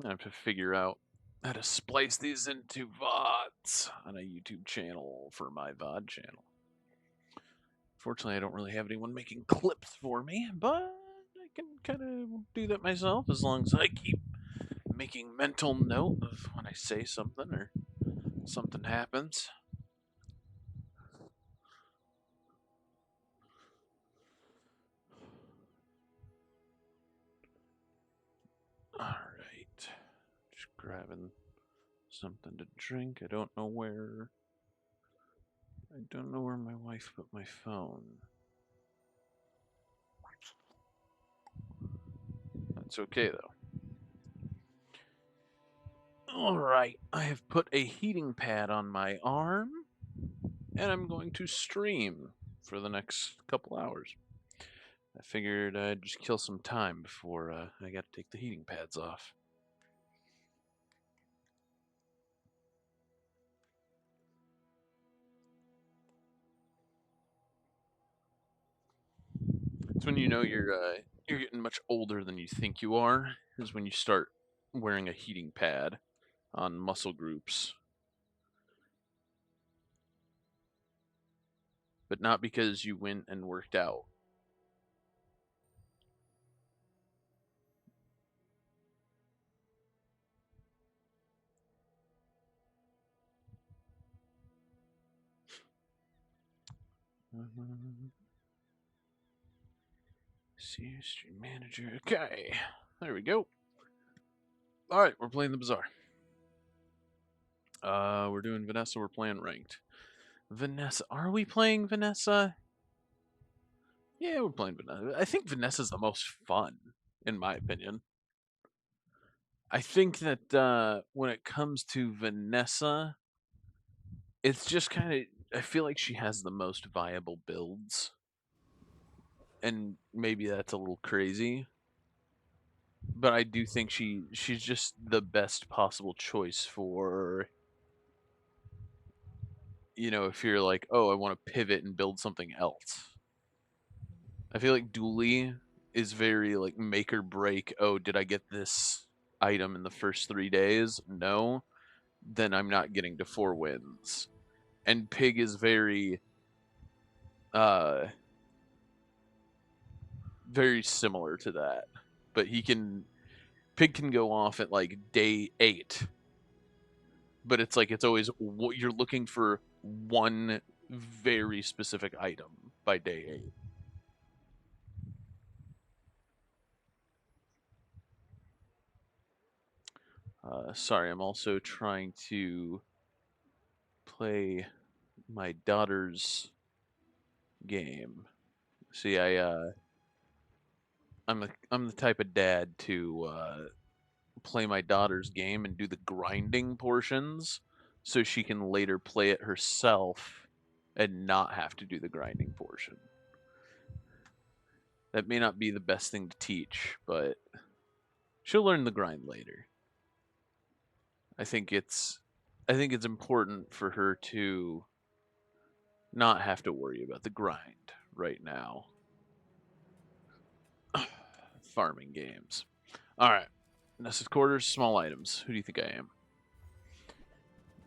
I have to figure out how to splice these into VODs on a YouTube channel for my VOD channel. Fortunately, I don't really have anyone making clips for me, but I can kind of do that myself as long as I keep making mental note of when I say something or something happens. Alright. Just grabbing something to drink. I don't know where my wife put my phone. That's okay though. Alright, I have put a heating pad on my arm, and I'm going to stream for the next couple hours. I figured I'd just kill some time before I got to take the heating pads off. It's when you know you're getting much older than you think you are, is when you start wearing a heating pad on muscle groups. But not because you went and worked out. See, stream manager. Okay, there we go. All right, we're playing the Bazaar. We're doing Vanessa. We're playing ranked. Vanessa, are we playing Vanessa? Yeah, we're playing Vanessa. I think Vanessa's the most fun, in my opinion. I think that when it comes to Vanessa, it's just kind of. I feel like she has the most viable builds, and maybe that's a little crazy, but I do think she's just the best possible choice for, if you're like, oh, I want to pivot and build something else. I feel like Dooley is very like make or break. Oh, did I get this item in the first 3 days? No, then I'm not getting to 4 wins. And Pig is uh very similar to that, but Pig can go off at like day 8, but it's like it's always what you're looking for, one very specific item by day 8. Sorry, I'm also trying to play my daughter's game. See, I'm the type of dad to play my daughter's game and do the grinding portions, so she can later play it herself and not have to do the grinding portion. That may not be the best thing to teach, but she'll learn the grind later. I think it's important for her to not have to worry about the grind right now. Farming games. All right. Nested quarters, small items. Who do you think I am?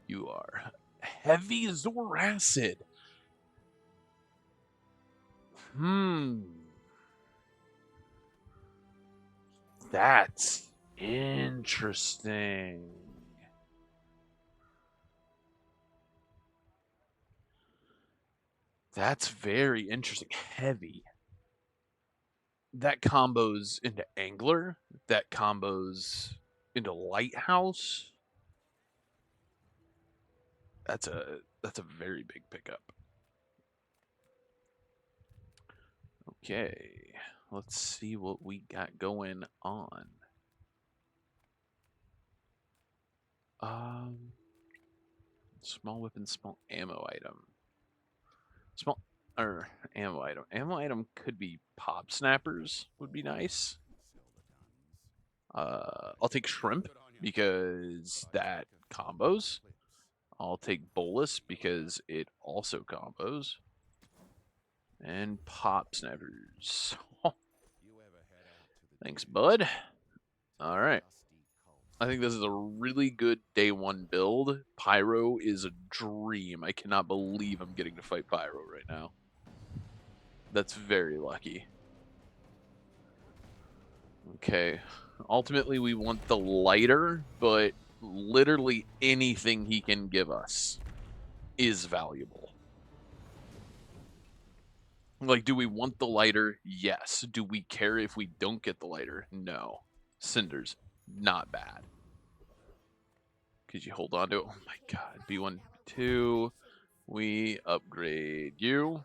You are heavy Zoracid. That's interesting. That's very interesting. Heavy. That combos into Angler. That combos into Lighthouse. That's a very big pickup. Okay, let's see what we got going on. Small weapon, small ammo item. Small or ammo item. Ammo item could be pop snappers. Would be nice. I'll take shrimp because that combos. I'll take bolus because it also combos. And pop snappers. Thanks, bud. All right. I think this is a really good day one build. Pyro is a dream. I cannot believe I'm getting to fight Pyro right now. That's very lucky. Okay. Ultimately, we want the lighter, but literally anything he can give us is valuable. Like, do we want the lighter? Yes. Do we care if we don't get the lighter? No. Cinders, not bad. Could you hold on to it? Oh my god. B1, 2. We upgrade you.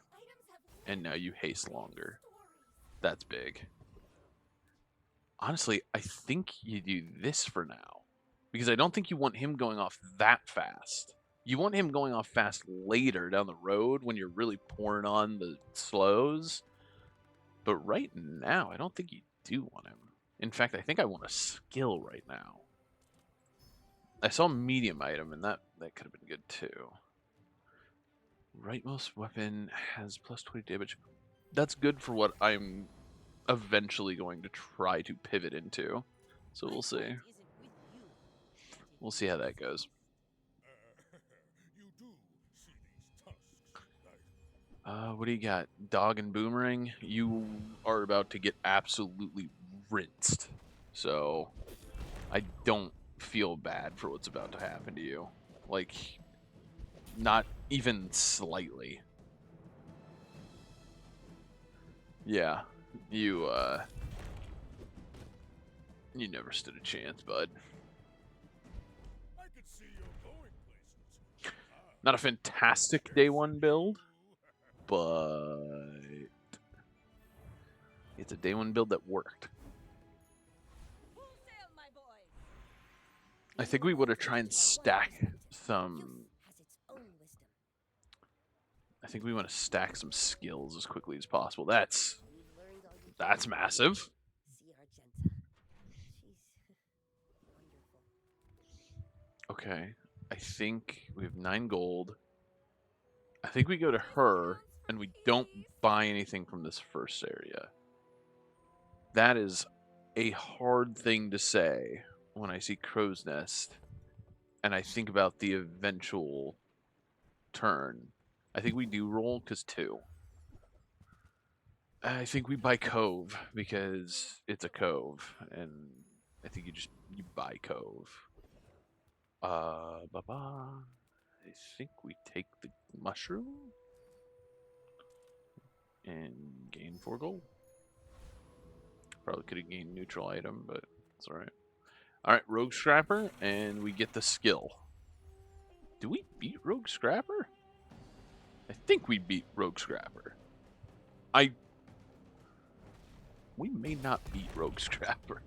And now you haste longer. That's big. Honestly, I think you do this for now. Because I don't think you want him going off that fast. You want him going off fast later down the road when you're really pouring on the slows. But right now, I don't think you do want him. In fact, I think I want a skill right now. I saw a medium item, and that could have been good too. Rightmost weapon has plus 20 damage. That's good for what I'm eventually going to try to pivot into. So we'll see. We'll see how that goes. What do you got? Dog and Boomerang? You are about to get absolutely rinsed. So I don't feel bad for what's about to happen to you. Like, not even slightly. Yeah, you never stood a chance, bud. Not a fantastic day one build, but it's a day one build that worked. I think we would have tried and stack some. I think we want to stack some skills as quickly as possible. That's massive. Okay, I think we have 9 gold. I think we go to her and we don't buy anything from this first area. That is a hard thing to say when I see Crow's Nest and I think about the eventual turn. I think we do roll because 2. I think we buy Cove because it's a Cove, and I think you buy Cove. I think we take the mushroom and gain 4 gold. Probably could have gained neutral item, but it's alright. Alright, Rogue Scrapper, and we get the skill. Do we beat Rogue Scrapper? I think we beat Rogue Scrapper. We may not beat Rogue Scrapper.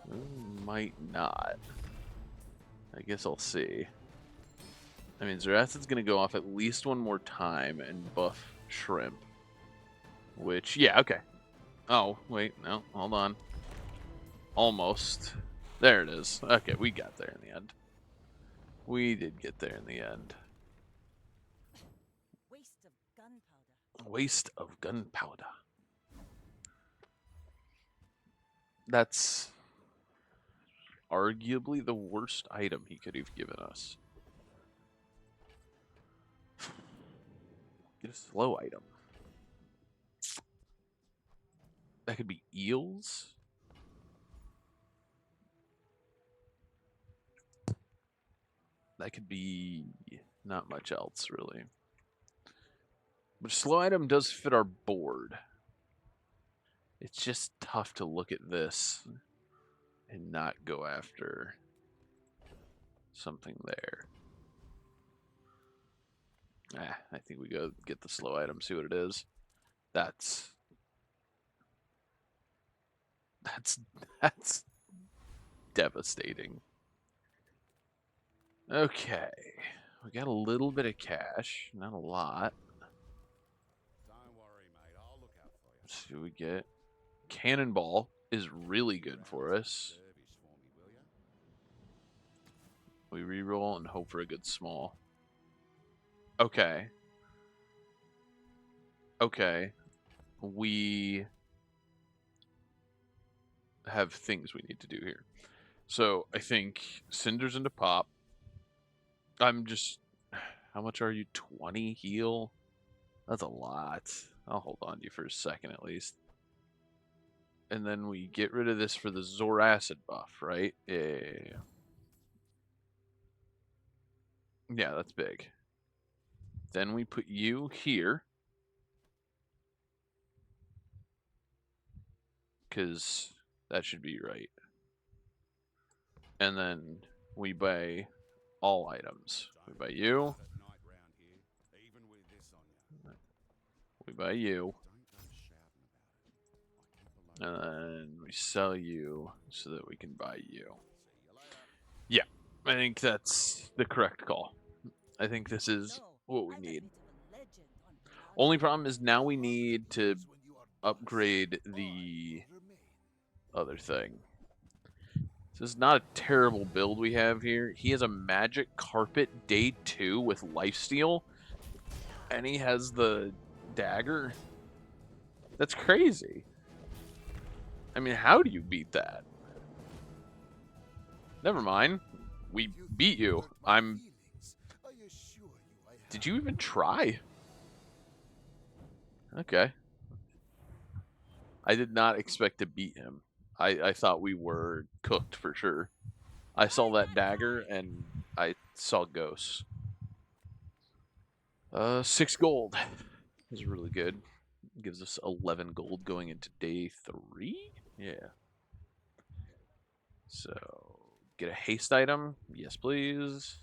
We might not. I guess I'll see. I mean, Zerath's going to go off at least one more time and buff Shrimp. Which, yeah, okay. Oh, wait, no, hold on. Almost. There it is. Okay, we got there in the end. We did get there in the end. Waste of gunpowder. Waste of gunpowder. That's arguably the worst item he could have given us. Get a slow item. That could be eels. That could be not much else, really. But a slow item does fit our board. It's just tough to look at this and not go after something there. I think we go get the slow item, see what it is. That's devastating. Okay. We got a little bit of cash, not a lot. Don't worry, mate. I'll look out for you. Let's see what we get. Cannonball is really good for us. We reroll and hope for a good small. Okay. Okay. We have things we need to do here. So I think cinders into pop. I'm just. How much are you? 20 heal? That's a lot. I'll hold on to you for a second at least. And then we get rid of this for the Zoracid buff, right? Yeah. Yeah, that's big. Then we put you here. Because that should be right. And then we buy all items. We buy you. At night round here, even with this on you. We buy you. Don't go shouting about it. I keep a And low. then we sell you so that we can buy you. See you later. Yeah, I think that's the correct call. I think this is So, what we I'm a need. bit of a legend on Bazaar. Only problem is now we need to upgrade the other thing. This is not a terrible build we have here. He has a magic carpet day 2 with lifesteal, and he has the dagger. That's crazy. I mean, how do you beat that? Never mind. We beat you. Did you even try? Okay. I did not expect to beat him. I thought we were cooked for sure. I saw that dagger and I saw ghosts. 6 gold. This is really good. Gives us 11 gold going into day 3. Yeah. So get a haste item. Yes, please.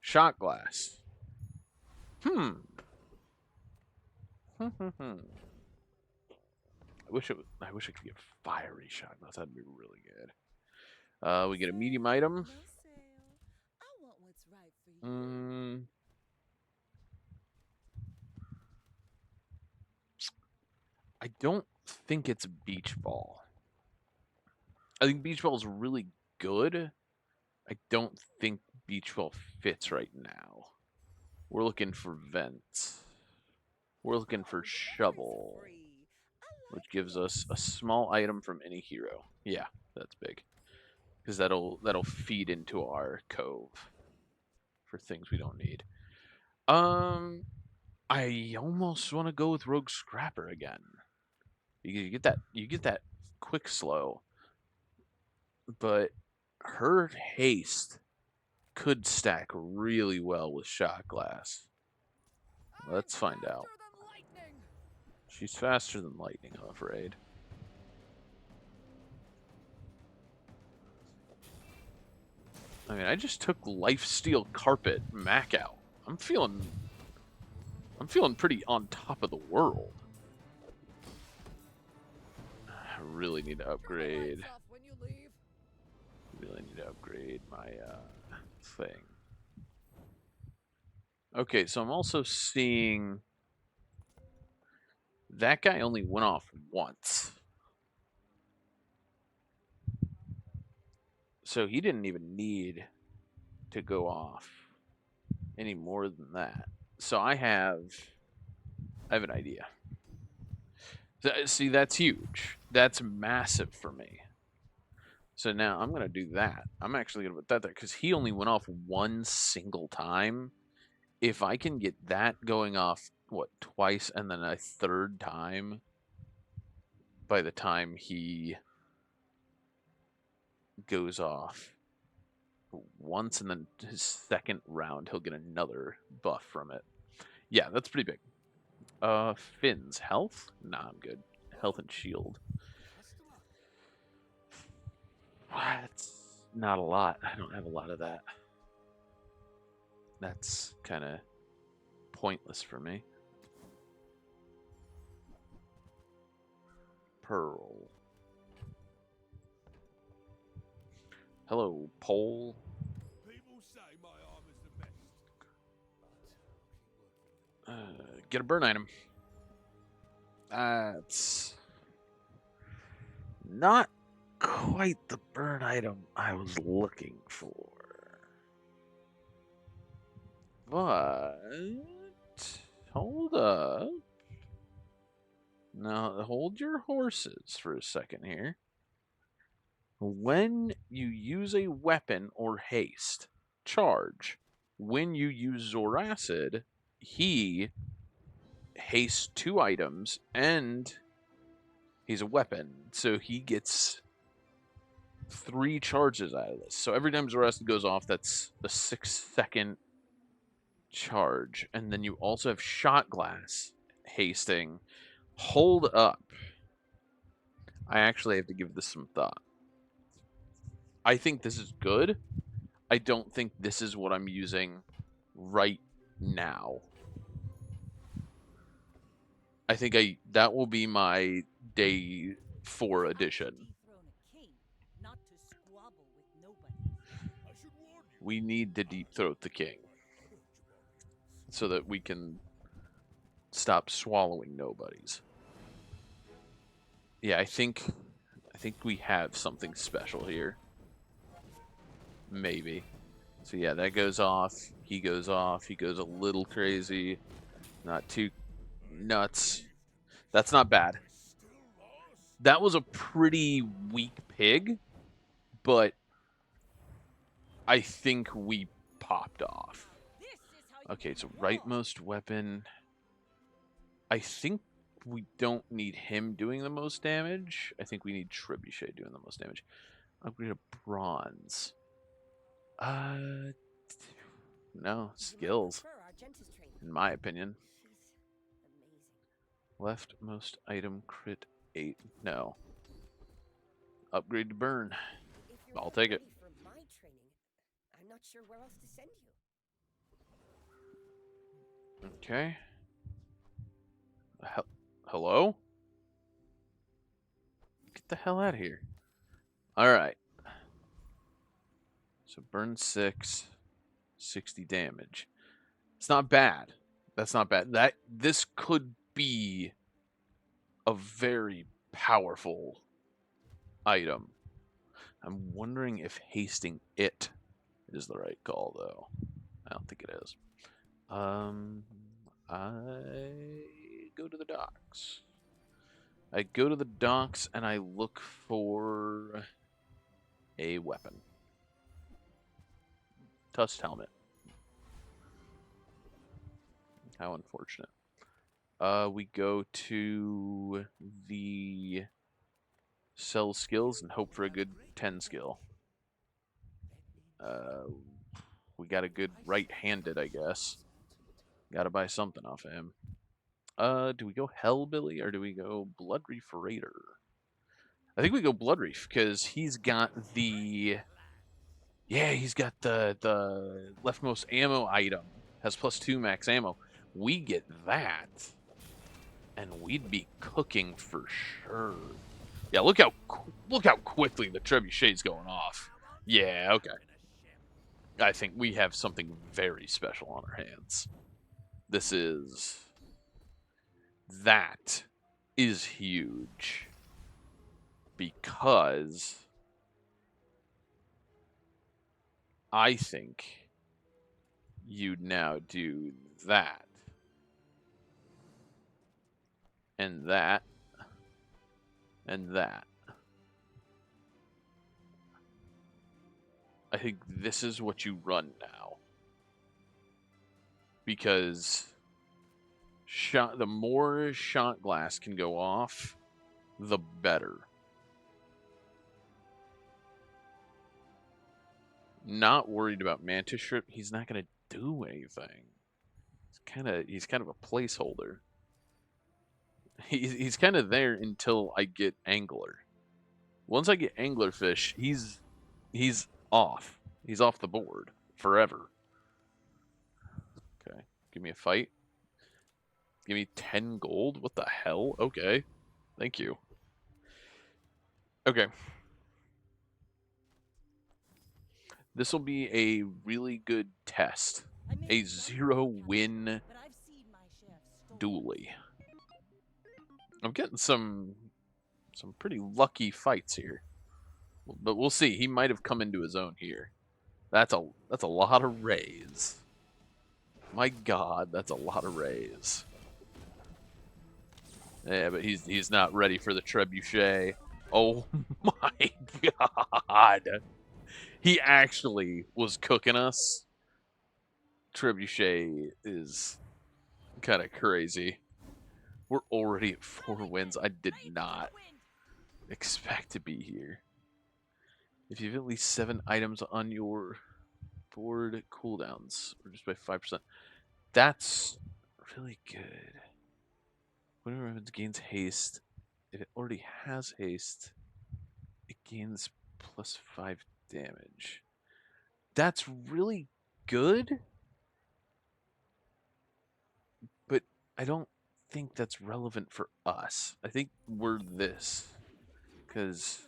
Shot glass. Hmm. I wish I could get fiery shot glass. That'd be really good. We get a medium item. No sale. I want what's right for you. I don't think it's beach ball. I think beach ball is really good. I don't think beach ball fits right now. We're looking for vents. We're looking for Oh, the shovel, free. I which like gives us a this. small item from any hero. Yeah, that's big. Because that'll feed into our cove for things we don't need. I almost want to go with Rogue Scrapper again. You get that quick slow, but her haste could stack really well with shot glass. Let's find out. She's faster than lightning, I'm afraid. I mean, I just took Lifesteal Carpet Mac out. I'm feeling pretty on top of the world. I really need to upgrade. Really need to upgrade my thing. Okay, so I'm also seeing that guy only went off once. So he didn't even need to go off any more than that. So I have an idea. See, that's huge. That's massive for me. So now I'm going to do that. I'm actually going to put that there because he only went off one single time. If I can get that going off, what, twice and then a third time by the time he goes off once and then his second round, he'll get another buff from it. Yeah, that's pretty big. Finn's health? Nah, I'm good. Health and shield. That's not a lot. I don't have a lot of that. That's kind of pointless for me. Pearl. Hello, pole. People say my armor's the best. Get a burn item. That's not quite the burn item I was looking for. But hold up. Now hold your horses for a second here. When you use a weapon or haste, charge. When you use Zoracid, he hastes 2 items and he's a weapon, so he gets 3 charges out of this. So every time Zoracid goes off, that's a 6-second charge. And then you also have Shot Glass hasting. Hold up. I actually have to give this some thought. I think this is good. I don't think this is what I'm using right now. I think that will be my day 4 edition. Dethrone a king, not to squabble with nobody. I should warn you. We need to deep throat the king so that we can stop swallowing nobodies. Yeah, I think we have something special here. Maybe. So yeah, that goes off. He goes off. He goes a little crazy. Not too nuts. That's not bad. That was a pretty weak pig, but I think we popped off. This is how you Okay, win so war. rightmost weapon. I think we don't need him doing the most damage. I think we need Trebuchet doing the most damage. Upgrade to bronze. No, skills, in my opinion. Leftmost item crit 8. No. Upgrade to burn. I'll take it. For my training, I'm not sure where else to send you. Okay. Hello? Get the hell out of here. Alright. So burn 6, 60 damage. It's not bad. That's not bad. This could be a very powerful item. I'm wondering if hasting it is the right call, though. I don't think it is. I go to the docks. I go to the docks and I look for a weapon. Tusk helmet. How unfortunate. We go to the sell skills and hope for a good 10 skill. We got a good right-handed, I guess. Gotta buy something off of him. Do we go Hellbilly or do we go Bloodreef Raider? I think we go Bloodreef because he's got the... Yeah, he's got the leftmost ammo item. Has +2 max ammo. We get that, and we'd be cooking for sure. Yeah, look how quickly the Trebuchet's going off. Yeah, okay. I think we have something very special on our hands. That is huge because I think you'd now do that and that and that. I think this is what you run now. Because the more shot glass can go off, the better. Not worried about Mantis Shrimp. He's not going to do anything. He's kind of a placeholder. He's kind of there until I get Angler. Once I get Anglerfish, he's off. He's off the board forever. Okay, give me a fight. Give me 10 gold? What the hell? Okay, thank you. Okay. This will be a really good test. A 0-win dually. I'm getting some pretty lucky fights here. But we'll see. He might have come into his own here. That's a lot of rays. My God, that's a lot of rays. Yeah, but he's not ready for the Trebuchet. Oh my god. He actually was cooking us. Trebuchet is kind of crazy. We're already at 4 wins. I did not expect to be here. If you have at least 7 items on your board, cooldowns reduced by 5%. That's really good. Whenever it gains haste, if it already has haste, it gains plus 5 damage. That's really good, but I don't think that's relevant for us. I think we're this because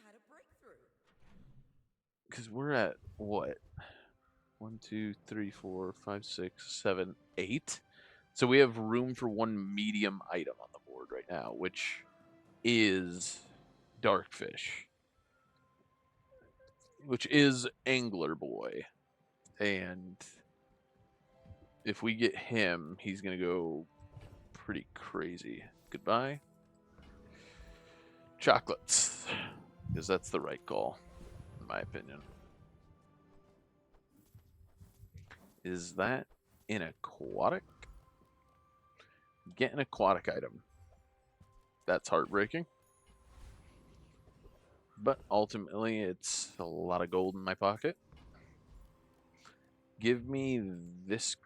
we're at what 1, 2, 3, 4, 5, 6, 7, 8. So we have room for one medium item on the board right now, which is Darkfish, which is Angler Boy. And if we get him, he's going to go pretty crazy. Goodbye. Chocolates. Because that's the right call, in my opinion. Is that an aquatic? Get an aquatic item. That's heartbreaking. But ultimately, it's a lot of gold in my pocket. Give me this.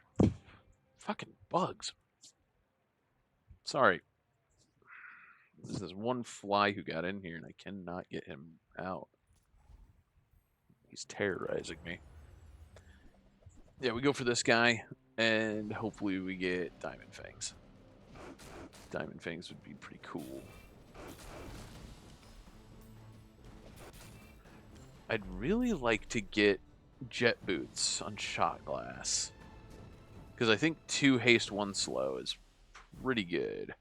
Fucking bugs. Sorry. There's this one fly who got in here, and I cannot get him out. He's terrorizing me. Yeah, we go for this guy, and hopefully we get Diamond Fangs. Diamond Fangs would be pretty cool. I'd really like to get Jet Boots on Shot Glass. Because I think 2 haste, 1 slow is pretty good.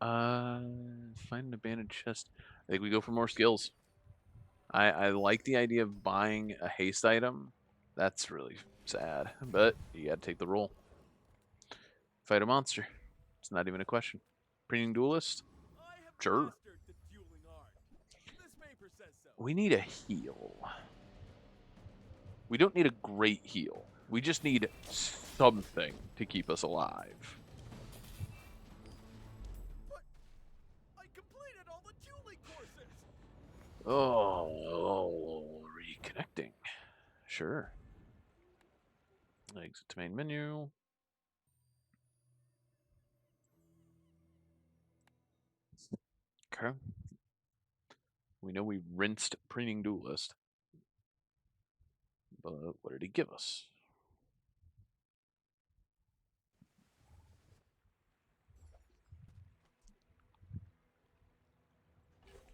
Find an abandoned chest. I think we go for more skills. I like the idea of buying a haste item. That's really sad, but you gotta take the roll. Fight a monster. It's not even a question. Preening Duelist? Sure. We need a heal. We don't need a great heal. We just need something to keep us alive. Oh, reconnecting. Sure. Exit to main menu. Okay. We know we rinsed Preening Duelist. But what did he give us?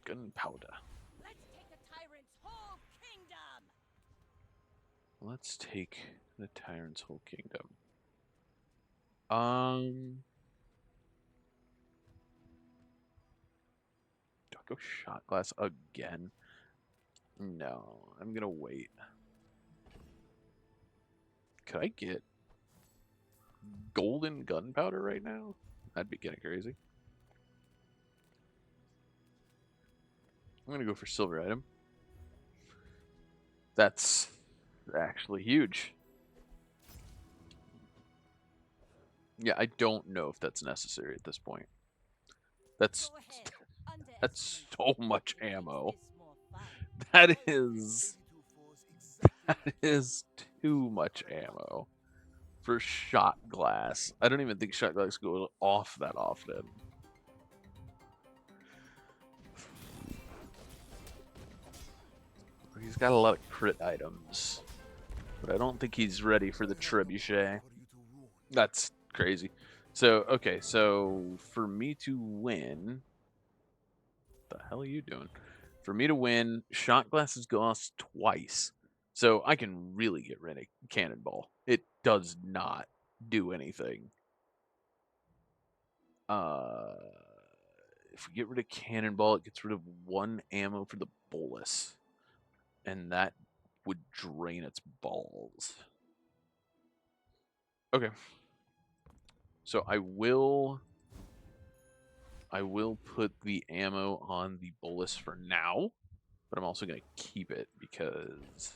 Gunpowder. Let's take the tyrant's whole kingdom. Let's take the tyrant's whole kingdom. Do I go shot glass again? No, I'm gonna wait. Could I get golden gunpowder right now? That'd be getting crazy. I'm gonna go for silver item. That's actually huge. Yeah, I don't know if that's necessary at this point. That's Go ahead. that's so much ammo. Makes this more fun. That is too much ammo for shot glass. I don't even think shot glass goes off that often. He's got a lot of crit items, but I don't think he's ready for the trebuchet. That's crazy. So, okay, so for me to win, what the hell are you doing? For me to win, shot glasses go off twice. So I can really get rid of cannonball. It does not do anything. Uh, if we get rid of cannonball, it gets rid of 1 ammo for the bolus. And that would drain its balls. Okay. So I will put the ammo on the bolus for now, but I'm also gonna keep it because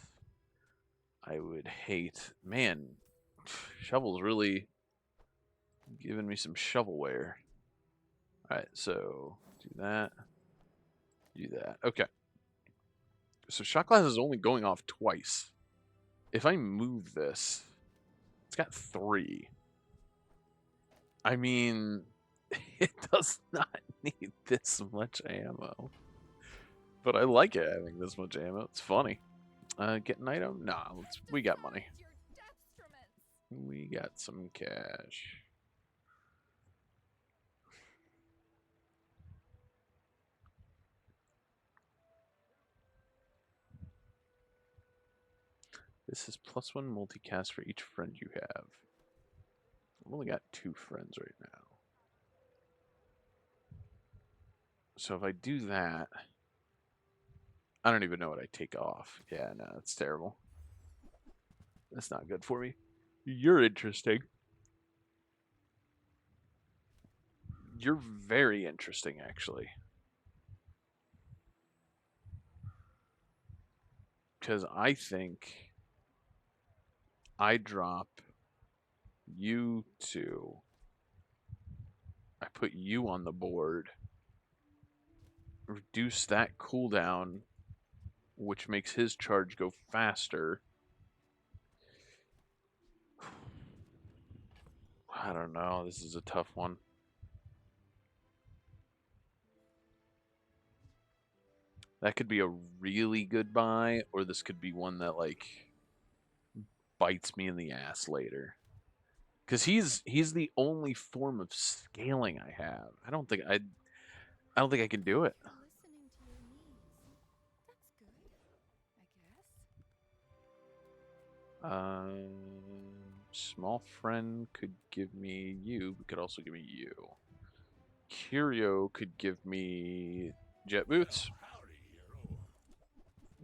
I would hate, man, shovel's really giving me some shovelware. Alright, so do that. Do that. Okay. So shot glass is only going off twice. If I move this, it's got 3. I mean, it does not need this much ammo. But I like it having this much ammo. It's funny. Get an item? Nah, we got money. We got some cash. This is +1 multicast for each friend you have. I've only got 2 friends right now. So if I do that, I don't even know what I take off. Yeah, no, that's terrible. That's not good for me. You're interesting. You're very interesting, actually. Because I think I drop you 2. I put you on the board. Reduce that cooldown, which makes his charge go faster. I don't know. This is a tough one. That could be a really good buy, or this could be one that like bites me in the ass later. Because he's the only form of scaling I have. I don't think I can do it. Listening to your needs. That's good, I guess. Small friend could give me you, but could also give me you. Curio could give me jet boots. Howdy, hero.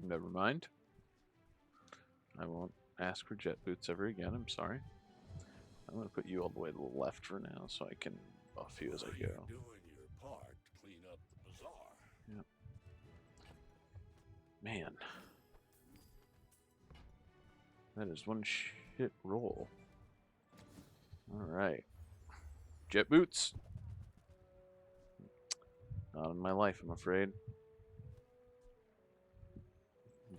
Never mind. I won't ask for jet boots ever again. I'm sorry. I'm going to put you all the way to the left for now so I can buff you as I You're go. doing your part to clean up the bazaar. Yep. Man. That is one shit roll. Alright. Jet boots. Not in my life, I'm afraid.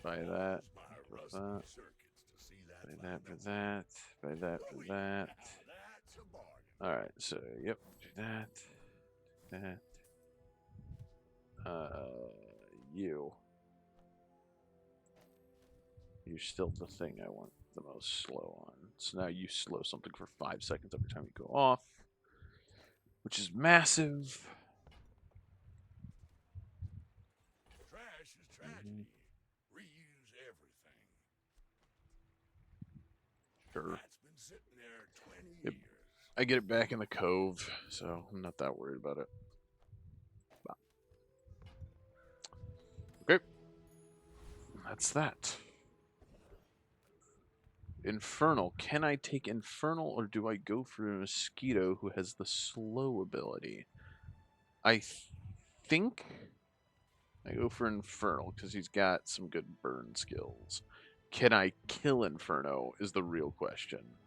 Buy that. My For rusty that. circuits to see that. Buy that for that. Buy that for that. That's a bargain. Alright, so, yep. Do that. That. You. You're still the thing I want the most slow on. So now you slow something for 5 seconds every time you go off, which is massive. Trash is tragedy. Reuse everything. Sure. That's been sitting there 20 Yep. years. I get it back in the cove, so I'm not that worried about it. Okay. That's that. Infernal. Can I take Infernal or do I go for a Mosquito who has the slow ability? I think I go for Infernal because he's got some good burn skills. Can I kill Inferno is the real question.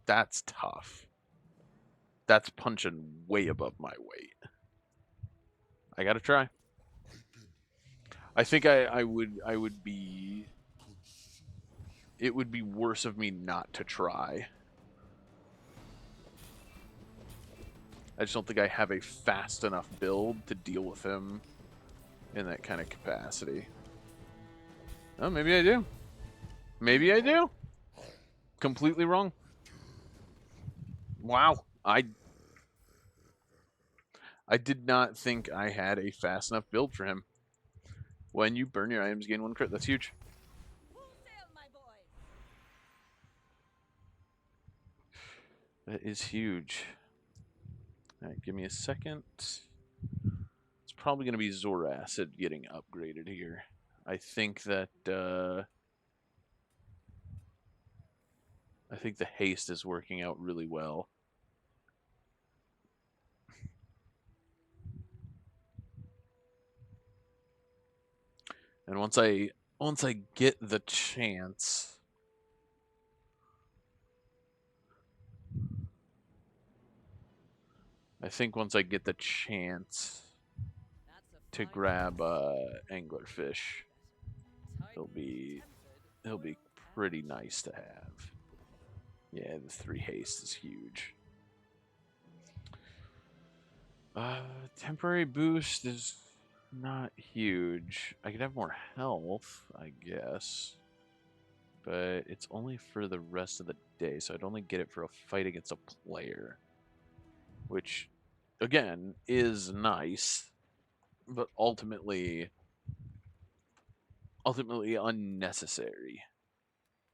That's tough. That's punching way above my weight. I gotta try. I think I would be. It would be worse of me not to try. I just don't think I have a fast enough build to deal with him in that kind of capacity. Oh, maybe I do. Maybe I do. Completely wrong. Wow. I did not think I had a fast enough build for him. When you burn your items, gain 1 crit. That's huge. Full sail, my boy. That is huge. All right, give me a second. It's probably going to be Zoracid getting upgraded here. I think that I think the haste is working out really well. And once I get the chance, I think once I get the chance That's a to fine grab horse. anglerfish, he'll be Tempted, he'll be foiled, pretty and nice to have. Yeah, the 3 haste is huge. Temporary boost is not huge. I could have more health, I guess. But it's only for the rest of the day, so I'd only get it for a fight against a player. Which, again, is nice, but ultimately unnecessary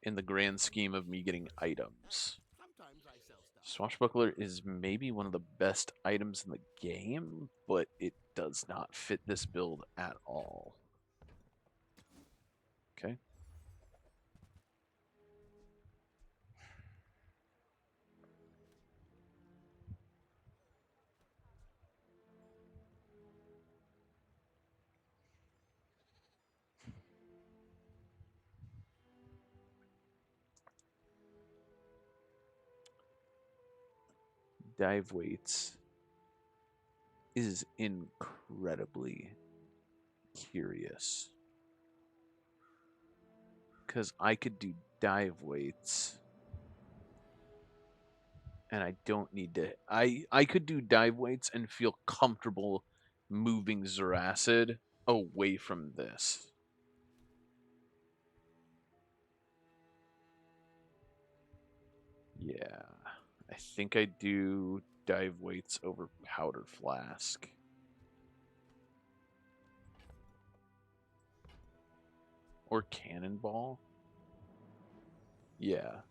in the grand scheme of me getting items. Sometimes I sell stuff. Swashbuckler is maybe one of the best items in the game, but it does not fit this build at all. Okay. Dive weights is incredibly curious because I could do dive weights and I don't need to. I could do dive weights and feel comfortable moving Zeracid away from this. Yeah, I think I do dive weights over powder flask. Or cannonball. Yeah.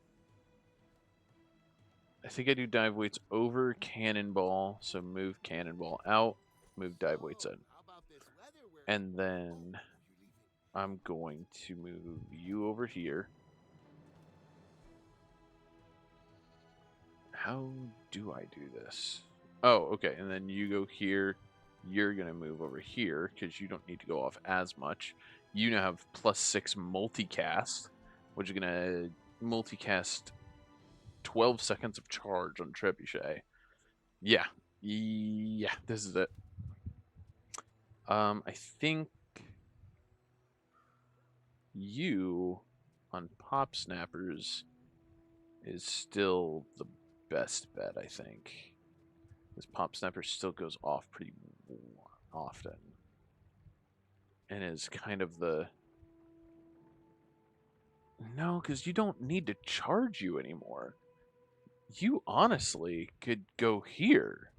I think I do dive weights over cannonball, so move cannonball out, move dive weights in. How about this weather we're And then I'm going to move you over here. How do I do this? Oh, okay. And then you go here. You're going to move over here because you don't need to go off as much. You now have +6 multicast, which is going to multicast 12 seconds of charge on Trebuchet. Yeah. Yeah, this is it. I think you on Pop Snappers is still the best bet, I think. This Pop Snapper still goes off pretty often. And is kind of the... No, because you don't need to charge you anymore. You honestly could go here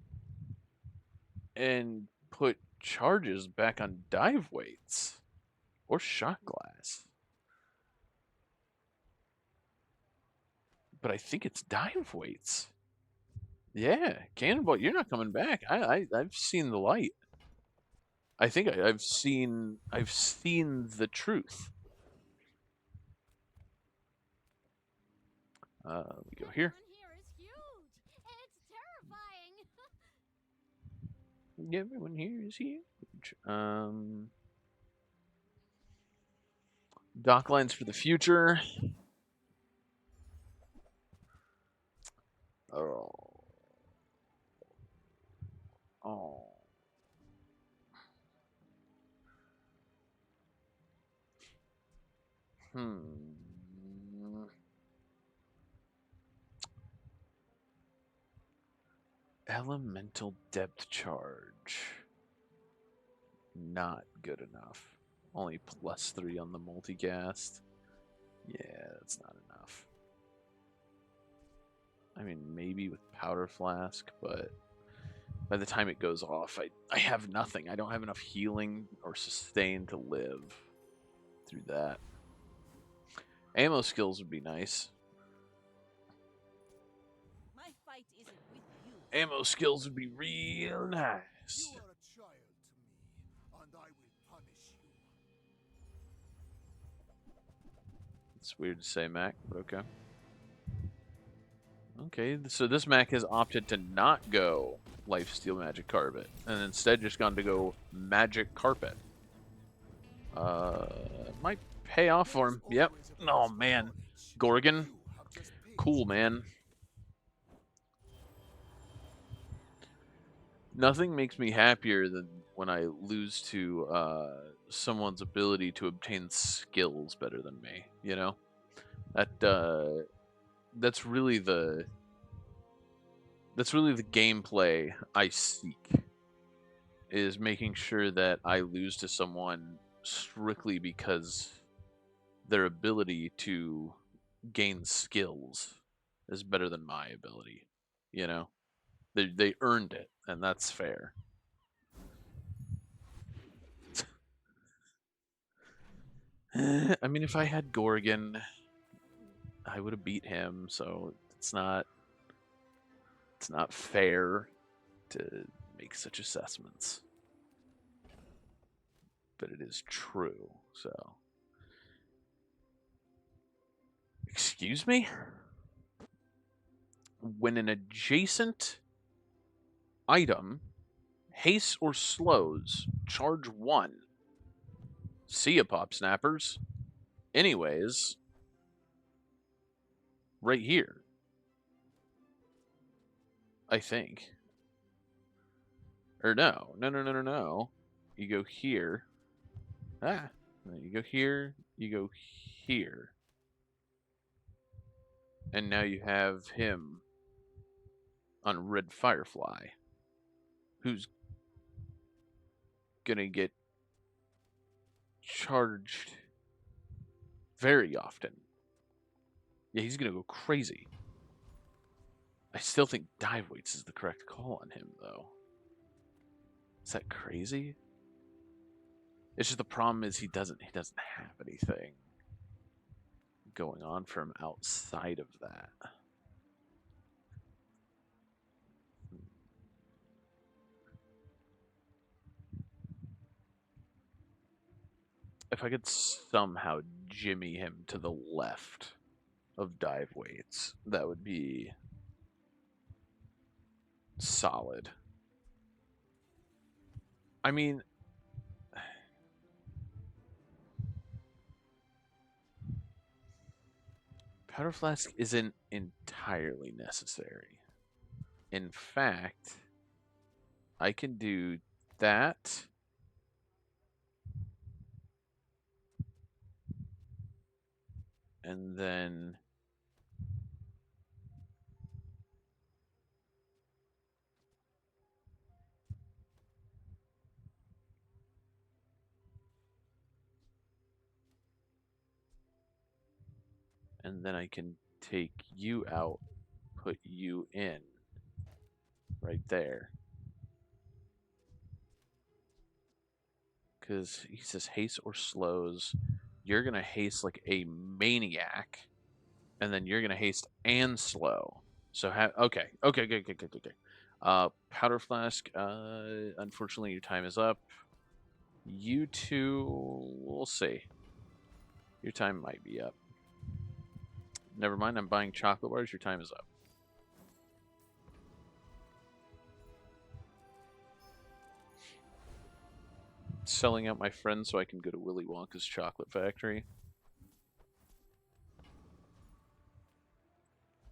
and put charges back on dive weights or shot glass. But I think it's dive weights. Yeah, Cannonball, you're not coming back. I've seen the light. I think I've seen the truth. We go here. Everyone here is huge. It's terrifying. Everyone here is huge. Dock lines for the future. Oh. Oh. Hmm. Elemental depth charge. Not good enough. Only +3 on the multicast. Yeah, that's not enough. I mean, maybe with Powder Flask, but by the time it goes off, I have nothing. I don't have enough healing or sustain to live through that. Ammo skills would be nice. My fight isn't with you. Ammo skills would be real nice. You are a child to me, and I will punish you. It's weird to say, Mac, but okay. Okay, so this Mac has opted to not go Lifesteal Magic Carpet, and instead just gone to go Magic Carpet. Might pay off for him. Yep. Oh man, Gorgon, cool man. Nothing makes me happier than when I lose to someone's ability to obtain skills better than me. You know, that that's really the gameplay I seek, is making sure that I lose to someone strictly because their ability to gain skills is better than my ability. You know, they earned it, and that's fair. I mean, if I had Gorgon, I would have beat him, so it's not fair to make such assessments. But it is true. So, excuse me? When an adjacent item hastes or slows, charge 1. See ya, Pop Snappers. Anyways, right here, I think. Or no. No. You go here. Ah. You go here. You go here. And now you have him on Red Firefly, who's gonna get charged very often. Yeah, he's gonna go crazy. I still think dive weights is the correct call on him, though. Is that crazy? It's just the problem is he doesn't have anything going on for him outside of that. If I could somehow jimmy him to the left of dive weights, that would be solid. I mean, Powder Flask isn't entirely necessary. In fact, I can do that. And then I can take you out, put you in right there. Because he says haste or slows. You're going to haste like a maniac, and then you're going to haste and slow. So, okay. Powder Flask, unfortunately, your time is up. You two, we'll see. Your time might be up. Never mind, I'm buying chocolate bars. Your time is up. Selling out my friend so I can go to Willy Wonka's chocolate factory.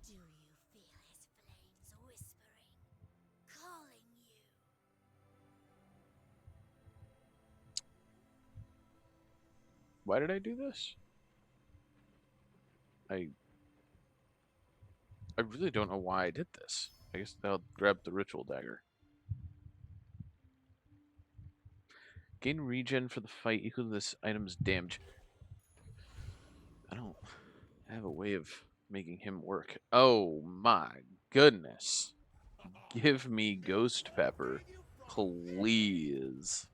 Do you feel his flames whispering, calling you? Why did I do this? I really don't know why I did this. I guess I'll grab the ritual dagger. Gain regen for the fight equal to this item's damage. I don't have a way of making him work. Oh my goodness. Give me Ghost Pepper, please.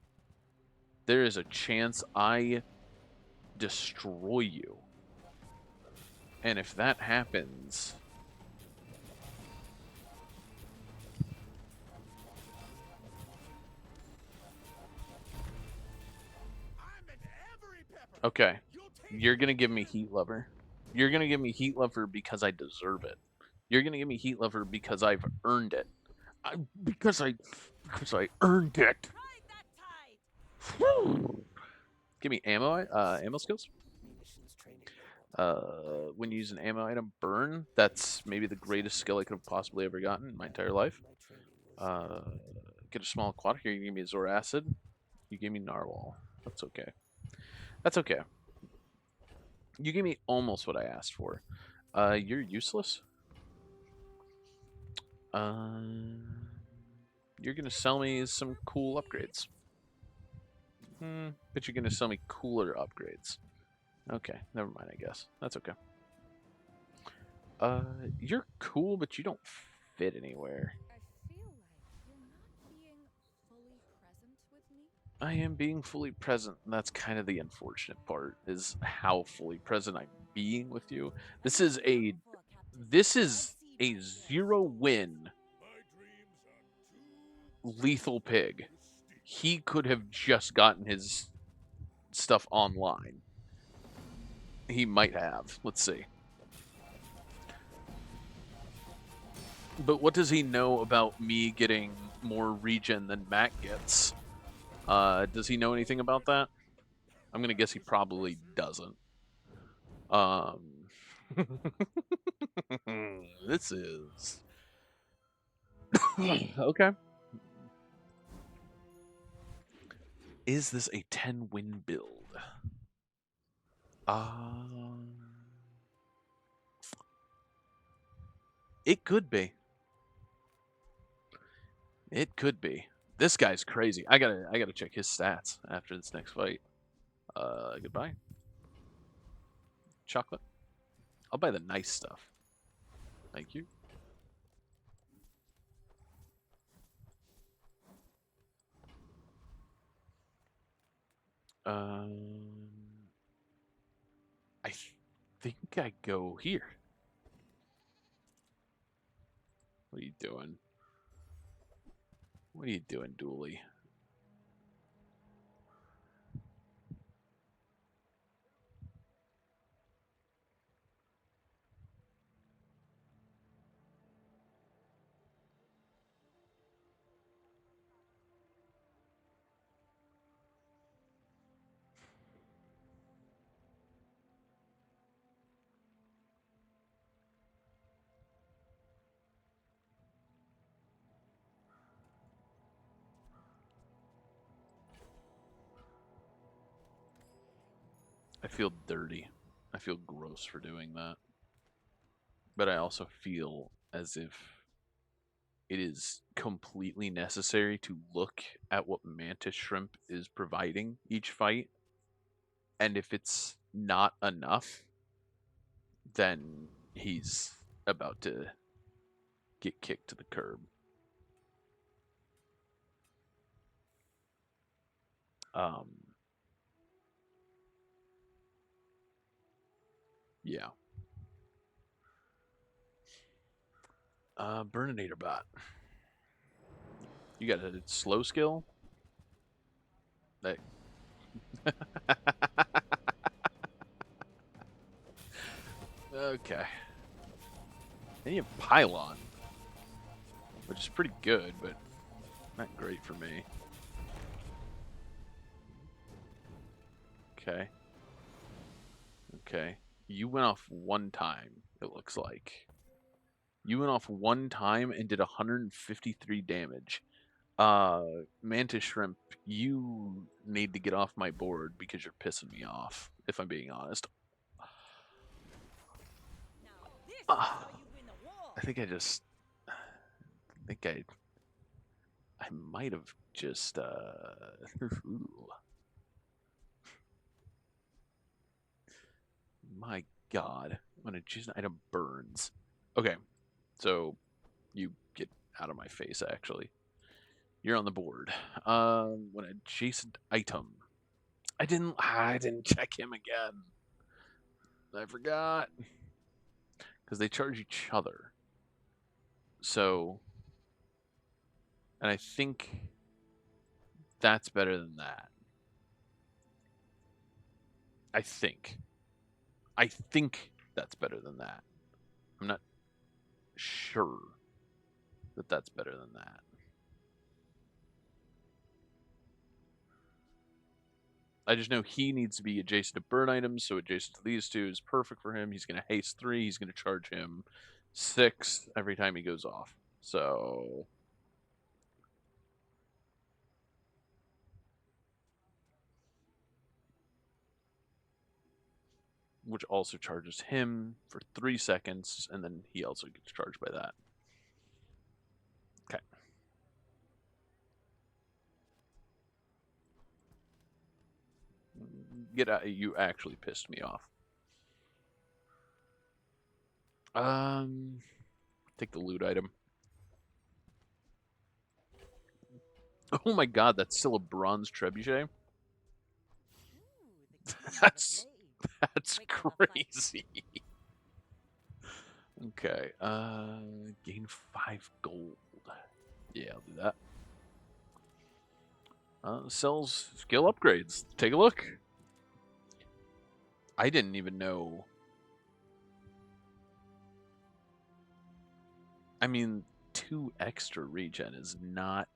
There is a chance I destroy you. And if that happens, okay, you're gonna give me Heat Lover. You're gonna give me Heat Lover because I deserve it. You're gonna give me Heat Lover because I've earned it. because I earned it. Ride that tide! Give me ammo skills. Munitions training. When you use an ammo item, burn. That's maybe the greatest skill I could have possibly ever gotten in my entire life. My training was Get a small quad here. You give me a Zor Acid. You gave me Narwhal. That's okay. That's okay. You gave me almost what I asked for. You're useless. You're gonna sell me some cool upgrades. But you're gonna sell me cooler upgrades. Okay, never mind. I guess that's okay. You're cool, but you don't fit anywhere. I feel like you're not being fully present with me. I am being fully present, and that's kind of the unfortunate part, is how fully present I'm being with you. This is a zero win lethal pig. He could have just gotten his stuff online. He might have. Let's see. But what does he know about me getting more regen than Matt gets? Does he know anything about that? I'm gonna guess he probably doesn't. This is okay. Is this a 10-win build? It could be. It could be. This guy's crazy. I gotta check his stats after this next fight. Goodbye. Chocolate. I'll buy the nice stuff. Thank you. I think I go here. What are you doing? What are you doing, Dooley? I feel dirty. I feel gross for doing that. But I also feel as if it is completely necessary to look at what Mantis Shrimp is providing each fight. And if it's not enough, then he's about to get kicked to the curb. Yeah. Burninator bot. You got a slow skill? That okay. And you have Pylon, which is pretty good, but not great for me. Okay. Okay. You went off one time, it looks like. You went off one time and did 153 damage. Mantis Shrimp, you need to get off my board because you're pissing me off, if I'm being honest. I think I might have just, ooh. My God, when a choose an item burns. Okay, so you get out of my face, actually. You're on the board. When adjacent item. I didn't check him again. I forgot. Because they charge each other. So, and I think that's better than that. I think. I think that's better than that. I'm not sure that that's better than that. I just know he needs to be adjacent to burn items, so adjacent to these two is perfect for him. He's going to haste 3. He's going to charge him 6 every time he goes off. So which also charges him for 3 seconds, and then he also gets charged by that. Okay. Get out! You actually pissed me off. Take the loot item. Oh my god, that's still a bronze trebuchet. That's that's crazy. Okay. Gain 5 gold. Yeah, I'll do that. Sells skill upgrades. Take a look. I didn't even know. I mean, 2 extra regen is not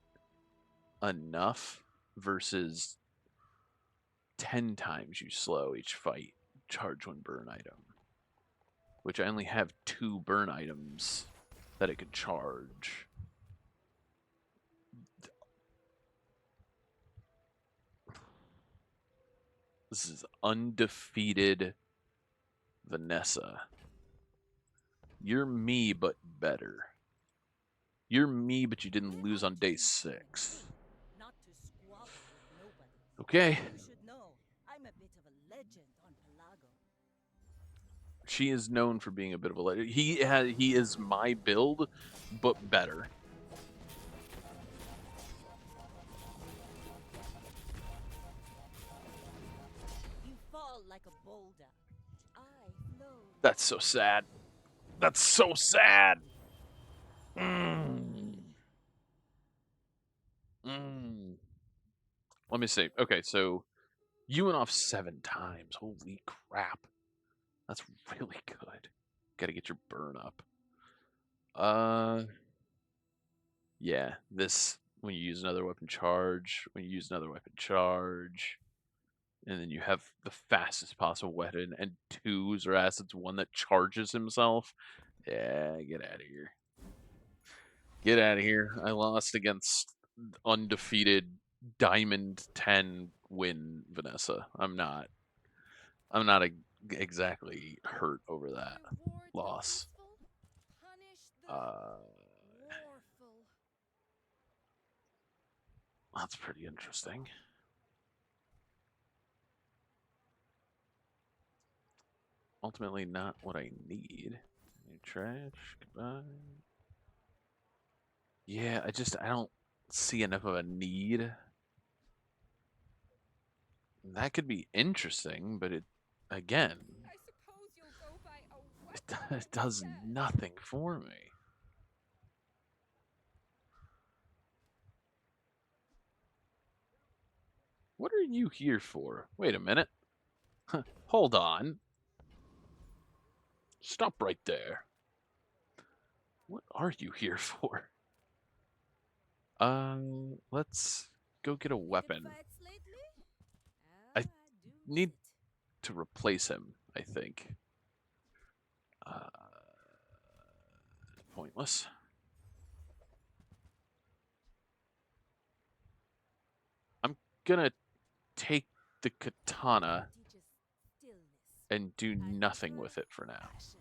enough versus 10 times you slow each fight. Charge 1 burn item. Which I only have 2 burn items that it could charge. This is undefeated Vanessa. You're me, but better. You're me, but you didn't lose on day 6. Not to squabble with nobody. Okay. You should know, I'm a bit of a legend on Pelago. She is known for being a bit of a legend. He is my build, but better. You fall like a boulder. I flow. That's so sad. That's so sad. Mm. Let me see. Okay, so you went off 7 times. Holy crap. That's really good. Gotta get your burn up. Yeah, this, when you use another weapon charge, and then you have the fastest possible weapon, and 2s or acids, one that charges himself. Yeah, get out of here. Get out of here. I lost against undefeated Diamond 10 win Vanessa. I'm not exactly hurt over that Reward the loss. peaceful, punish the warful. That's pretty interesting. Ultimately not what I need. Trash, goodbye. Yeah, I don't see enough of a need. That could be interesting, but again, I suppose you'll go by a weapon it does instead. nothing for me. What are you here for? Wait a minute. Hold on. Stop right there. What are you here for? Let's go get a Good weapon. fights lately? I I do need it. to replace him, I think. Pointless. I'm gonna take the katana Teaches stillness. and do I nothing prefer with it for now. passion.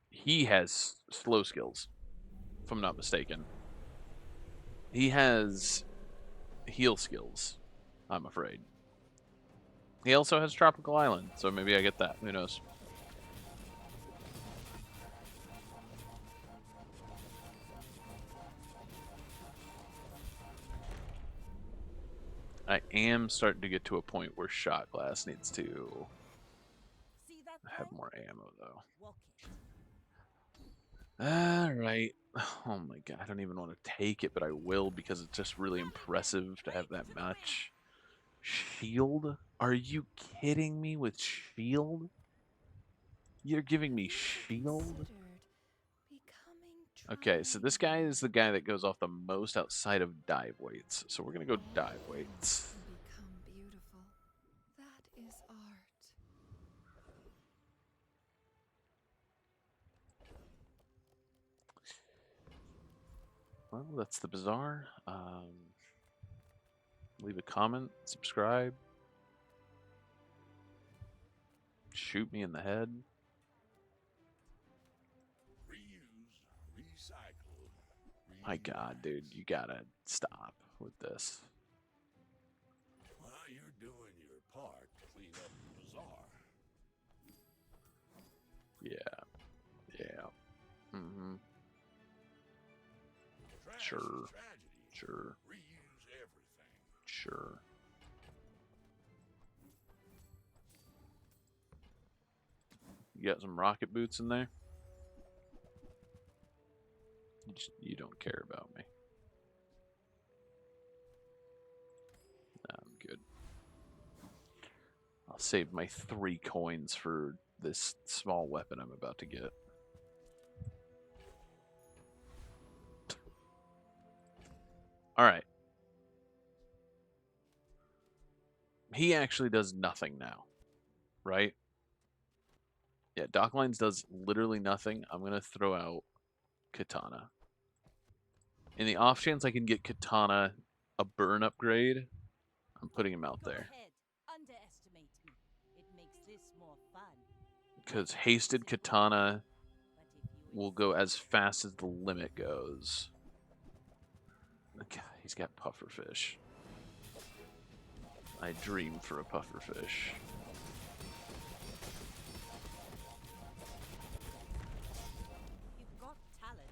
He has slow skills, if I'm not mistaken. He has heal skills, I'm afraid. He also has Tropical Island, so maybe I get that. Who knows? I am starting to get to a point where Shot Glass needs to See that have wall? more ammo, though. Walk it. Alright. Oh my god, I don't even want to take it, but I will because it's just really impressive to have that much. Shield? Are you kidding me with shield? You're giving me Have you ever shield? considered becoming Okay, so this guy is the guy that goes off the most outside of dive weights. So we're gonna go dive weights. Can become beautiful. That is art. Well, that's the Bazaar. Leave a comment, subscribe, shoot me in the head. Reuse, recycle, My God, dude, you gotta stop with this. While you're doing your part to clean up the bazaar, Yeah, yeah. Mm-hmm. trash Sure, is tragedy. sure, Reuse everything. sure. You got some rocket boots in there? You don't care about me. Nah, I'm good. I'll save my 3 coins for this small weapon I'm about to get. Alright. He actually does nothing now, right? Yeah, Dock Lines does literally nothing. I'm going to throw out Katana. In the off chance I can get Katana a burn upgrade, I'm putting him out Go there. ahead. Underestimate me. It makes this more fun. Because Hasted Katana But if you will go as fast as the limit goes. Okay, he's got pufferfish. I dream for a pufferfish. you've got talent,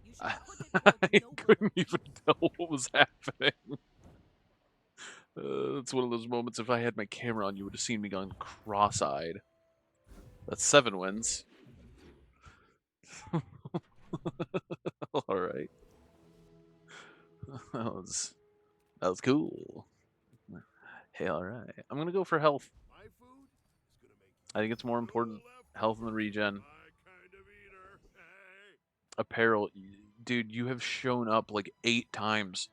you should I put it towards noble couldn't even tell what was happening. It's one of those moments, if I had my camera on, you would have seen me going cross-eyed. That's 7 wins. Alright. That was cool. Hey, alright. I'm gonna go for health. My food is gonna make you I think it's more important. Health and the regen. my kind of eater. Hey. Apparel. Dude, you have shown up like 8 times.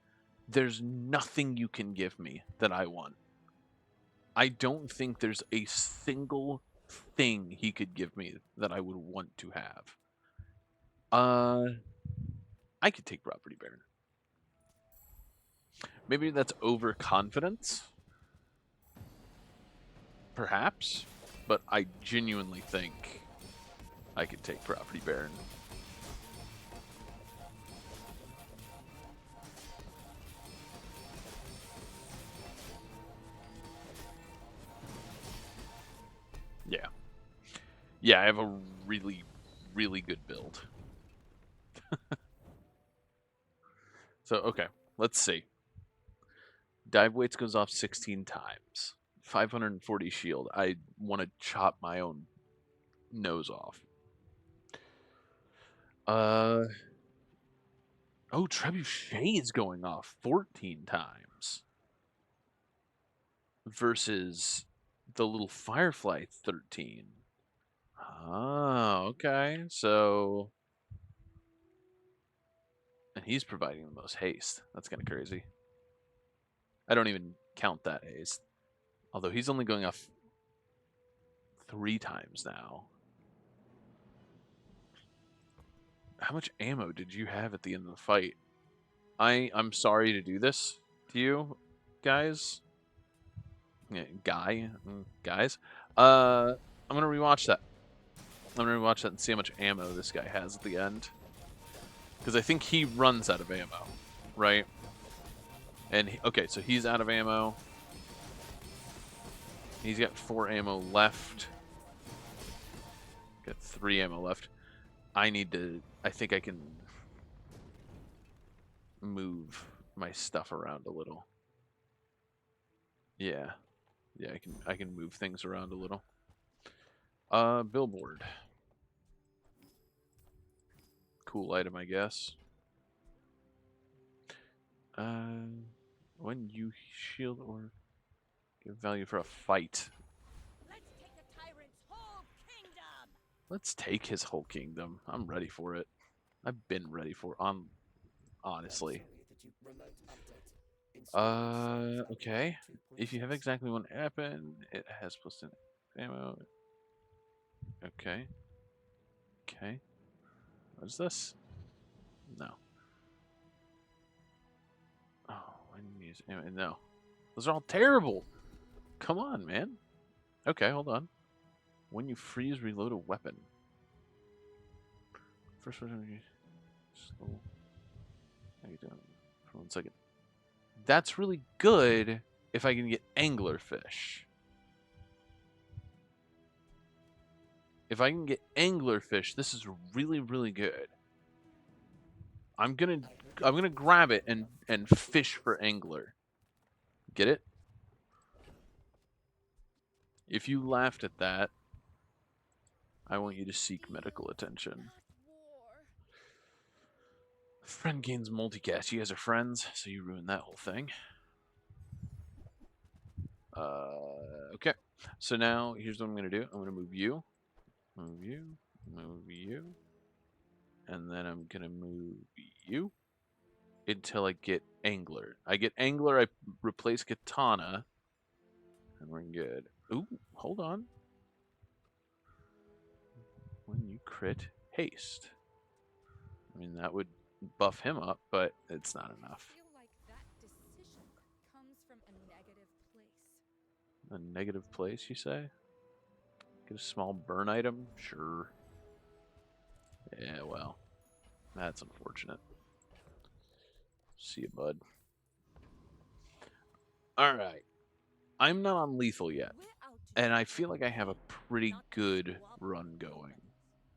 There's nothing you can give me that I want. I don't think there's a single thing he could give me that I would want to have. I could take Property Baron. Maybe that's overconfidence. Perhaps. But I genuinely think I could take Property Baron. Yeah. Yeah, I have a really, really good build. So, okay, let's see. Dive weights goes off 16 times. 540 shield. I want to chop my own nose off. Oh, Trebuchet is going off 14 times. Versus the little Firefly 13. Oh, okay. So... And he's providing the most haste. That's kind of crazy. I don't even count that haste. Although he's only going off 3 times now. How much ammo did you have at the end of the fight? I'm sorry to do this to you, guys. Yeah, guys. I'm gonna rewatch that. I'm gonna rewatch that and see how much ammo this guy has at the end. Because I think he runs out of ammo, right? And okay, so he's out of ammo. He's got 4 ammo left. Got 3 ammo left. I need to. I think I can move my stuff around a little. Yeah, yeah, I can move things around a little. Billboard. Cool item, I guess. When you shield or give value for a fight. Let's take the tyrant's whole kingdom. Let's take his whole kingdom. I'm ready for it. I've been ready for honestly. Okay. If you have exactly one weapon, it has plus 10 ammo. Okay. Okay. What is this? No. Oh, I need to use ammo. No. Those are all terrible. Come on, man. Okay, hold on. When you freeze, reload a weapon. First person, slow. I get down for 1 second. That's really good if I can get anglerfish. If I can get anglerfish, this is really, really good. I'm gonna grab it and fish for angler. Get it? If you laughed at that, I want you to seek medical attention. Friend gains multicast. You guys are friends, so you ruined that whole thing. Okay. So now here's what I'm gonna do. I'm gonna move you, move you, move you, and then I'm gonna move you until I get angler. I get angler. I replace katana, and we're good. Ooh, hold on. When you crit haste. I mean, that would buff him up, but it's not enough. I feel like that decision comes from a negative place. A negative place, you say? Get a small burn item? Sure. Yeah, well, that's unfortunate. See you, bud. Alright. I'm not on lethal yet, and I feel like I have a pretty good run going.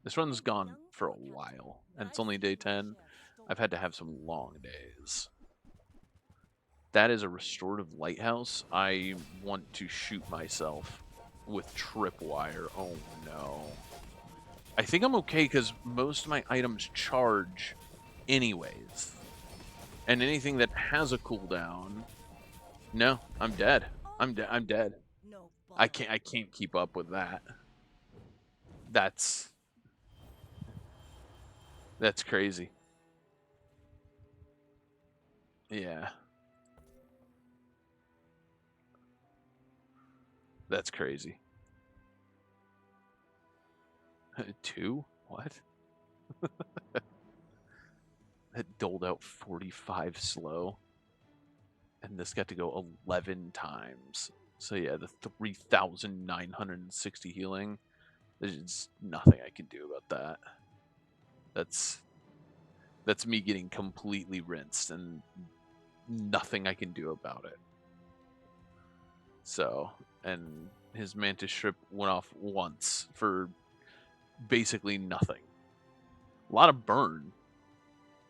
This run's gone for a while, and it's only day 10. I've had to have some long days. That is a restorative lighthouse. I want to shoot myself with tripwire. Oh no. I think I'm okay because most of my items charge anyways. And anything that has a cooldown. No, I'm dead. I'm dead. I can't keep up with that. That's crazy. Yeah. That's crazy. 2? What? It doled out 45 slow. And this got to go 11 times. So yeah, the 3,960 healing. There's nothing I can do about that. That's me getting completely rinsed and nothing I can do about it. So, and his mantis shrimp went off once for basically nothing. A lot of burn.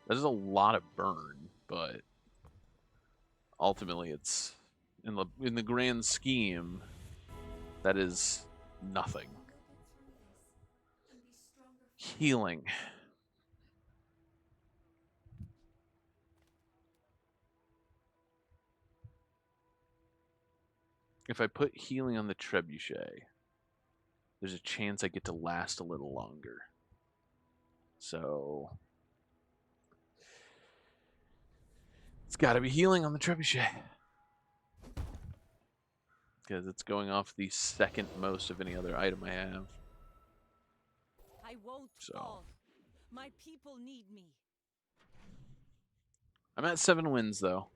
That is a lot of burn, but ultimately it's in the grand scheme that is nothing. Healing. If I put healing on the trebuchet, there's a chance I get to last a little longer. So it's got to be healing on the trebuchet. Because it's going off the second most of any other item I have. I won't fall. My people need me. I'm at 7 wins though.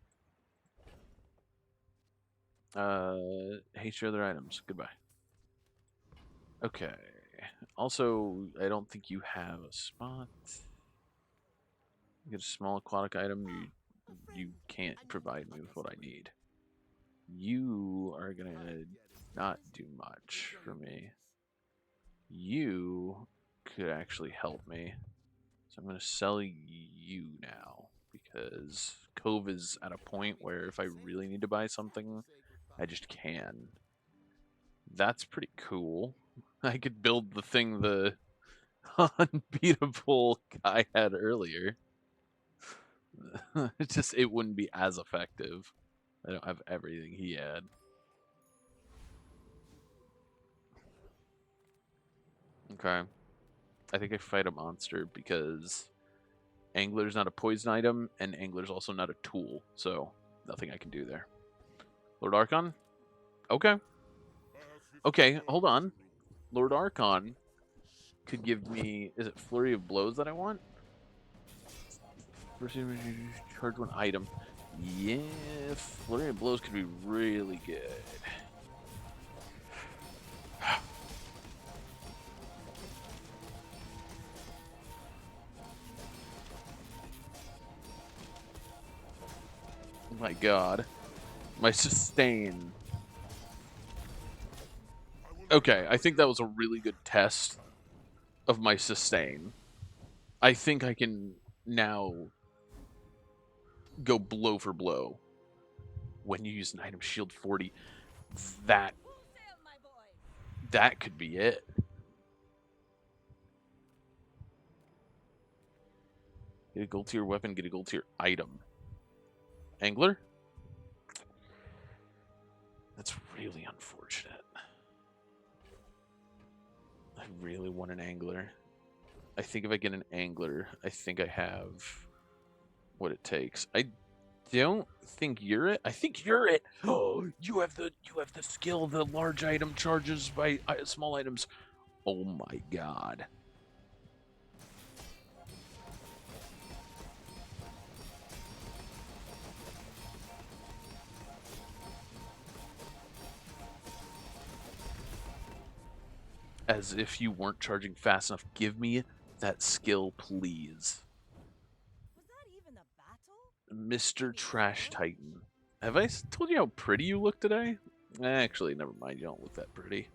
Hate your other items. Goodbye. Okay. Also, I don't think you have a spot. Get a small aquatic item. You can't provide me with what I need. You are gonna not do much for me. You could actually help me. So I'm gonna sell you now because Cove is at a point where if I really need to buy something, I just can. That's pretty cool. I could build the thing the unbeatable guy had earlier. It wouldn't be as effective. I don't have everything he had. Okay. I think I fight a monster because Angler's not a poison item, and Angler's also not a tool, so nothing I can do there. Lord Archon? Okay. Okay, hold on. Lord Archon could give me... Is it Flurry of Blows that I want? First charge one item. Yeah, Flurry of Blows could be really good. Oh my god. My sustain. Okay, I think that was a really good test of my sustain. I think I can now go blow for blow. When you use an item shield 40, that Full sail, my boy. that could be it. Get a gold tier weapon, get a gold tier item. Angler? That's really unfortunate. I really want an angler. I think if I get an angler, I think I have what it takes. I don't think you're it. I think you're it. Oh, you have the skill. The large item charges by small items. Oh my god. As if you weren't charging fast enough. Give me that skill, please. Was that even a battle? Mr. Trash Titan. Have I told you how pretty you look today? Actually, never mind. You don't look that pretty,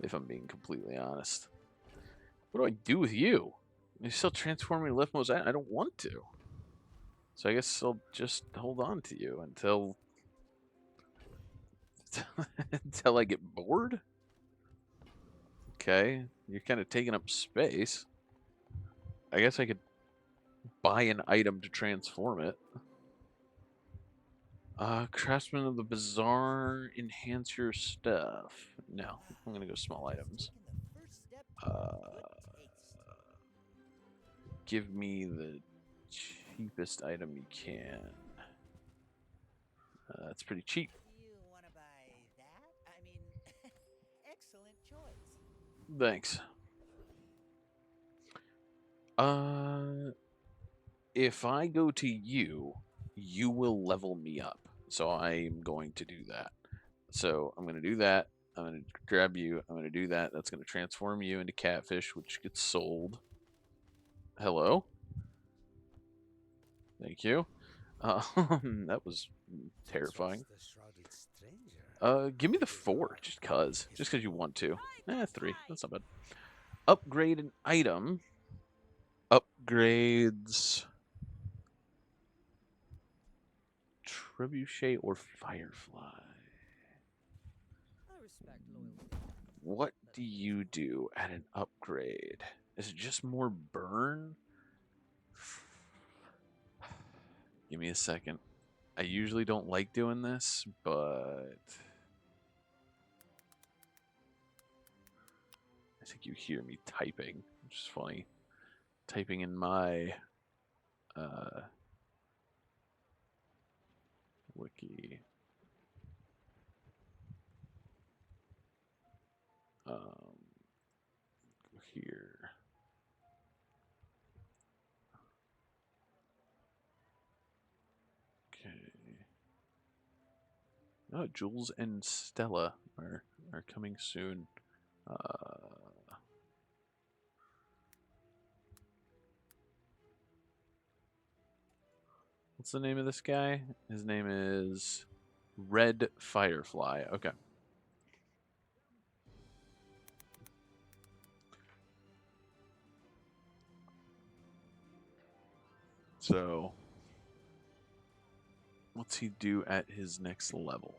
if I'm being completely honest. What do I do with you? You still transform me leftmost? I don't want to. So I guess I'll just hold on to you until until I get bored. Okay, you're kind of taking up space. I guess I could buy an item to transform it. Craftsman of the Bazaar, enhance your stuff. No, I'm gonna go small items. Give me the cheapest item you can. That's pretty cheap. You want to buy that? I mean, excellent choice. Thanks. If I go to you, you will level me up. So I'm going to do that. So I'm going to do that. I'm going to grab you. I'm going to do that. That's going to transform you into catfish, which gets sold. Hello? Thank you. That was terrifying. Give me the 4, just cause you want to. 3. That's not bad. Upgrade an item. Upgrades Trebuchet or Firefly. I respect loyalty. What do you do at an upgrade? Is it just more burn? Give me a second. I usually don't like doing this, but I think you hear me typing, which is funny. Typing in my wiki. Here. Okay. Oh, Jules and Stella are coming soon. What's the name of this guy? His name is Red Firefly. Okay. So, what's he do at his next level?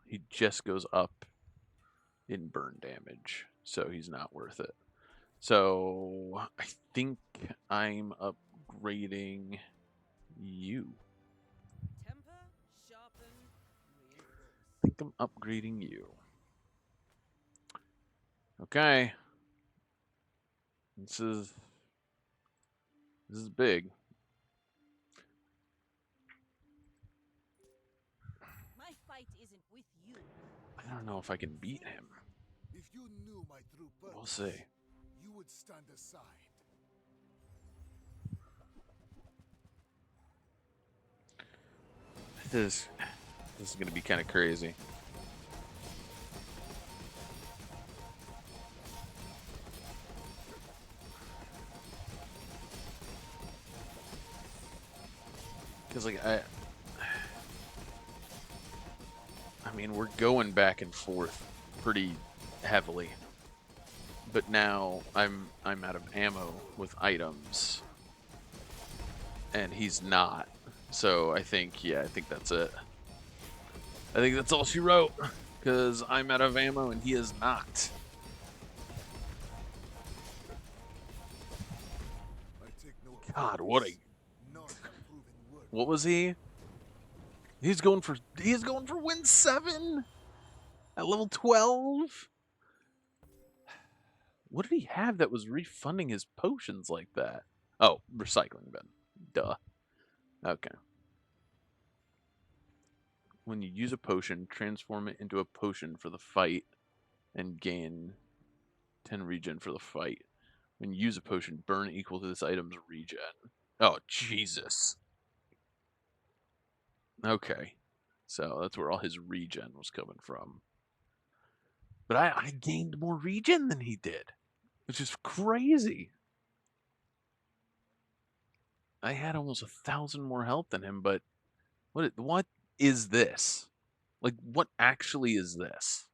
He just goes up in burn damage, so he's not worth it. So, I think I'm upgrading you. Temper think I'm upgrading you. Okay. This is big. My fight isn't with you. I don't know if I can beat him. If you knew my true purpose, We'll see. you would stand aside. This is gonna be kind of crazy. Because like I mean, we're going back and forth pretty heavily, but now I'm out of ammo with items, and he's not. So I think I think that's it. I think that's all she wrote, because I'm out of ammo and he is not. I take no God, offense. None have proven worthy. what was he? He's going for win 7 at level 12. What did he have that was refunding his potions like that? Oh, recycling bin. Duh. Okay. When you use a potion, transform it into a potion for the fight and gain 10 regen for the fight. When you use a potion, burn equal to this item's regen. Oh, Jesus. Okay. So that's where all his regen was coming from. But I gained more regen than he did, which is crazy. I had almost 1,000 more health than him, but what is this? Like, what actually is this?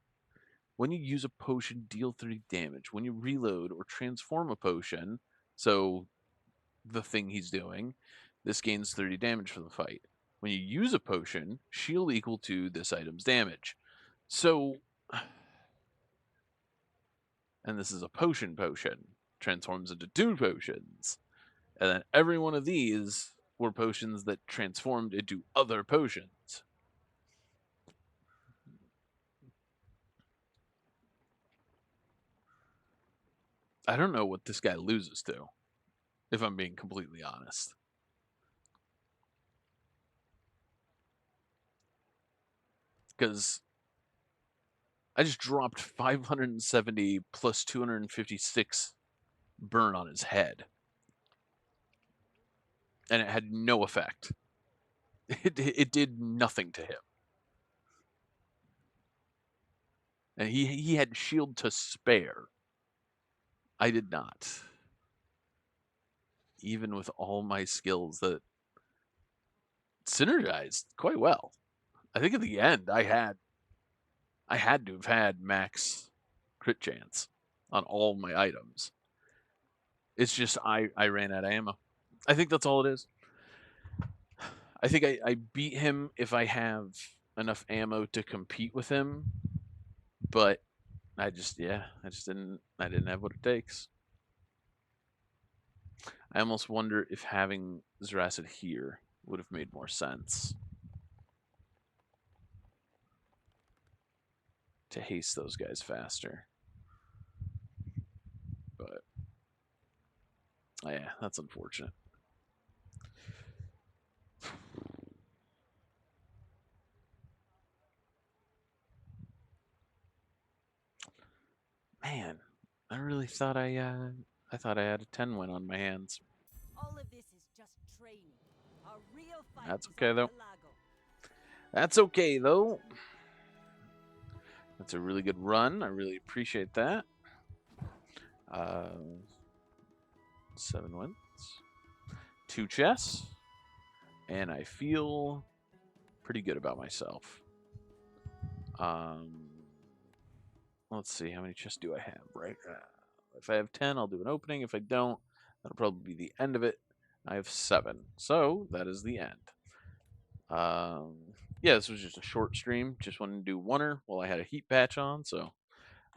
When you use a potion, deal 30 damage. When you reload or transform a potion, so the thing he's doing, this gains 30 damage for the fight. When you use a potion, shield equal to this item's damage. So, and this is a potion, transforms into 2 potions. And then every one of these were potions that transformed into other potions. I don't know what this guy loses to, if I'm being completely honest. Because I just dropped 570 plus 256 burn on his head. And it had no effect. It did nothing to him. And he had shield to spare. I did not. Even with all my skills that synergized quite well. I think at the end I had to have had max crit chance on all my items. It's just I ran out of ammo. I think that's all it is. I think I beat him if I have enough ammo to compete with him, but I didn't have what it takes. I almost wonder if having Zeracid here would have made more sense to haste those guys faster. But yeah, that's unfortunate. Man, I really thought I had a 10 win on my hands. All of this is just training. Our real fight That's is okay on though. Pelago. That's okay though. That's a really good run. I really appreciate that. 7 wins, 2 chests, and I feel pretty good about myself. Let's see, how many chests do I have right now? If I have 10, I'll do an opening. If I don't, that'll probably be the end of it. I have 7, so that is the end. Yeah, this was just a short stream. Just wanted to do oneer while I had a heat patch on, so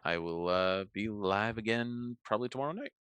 I will be live again probably tomorrow night.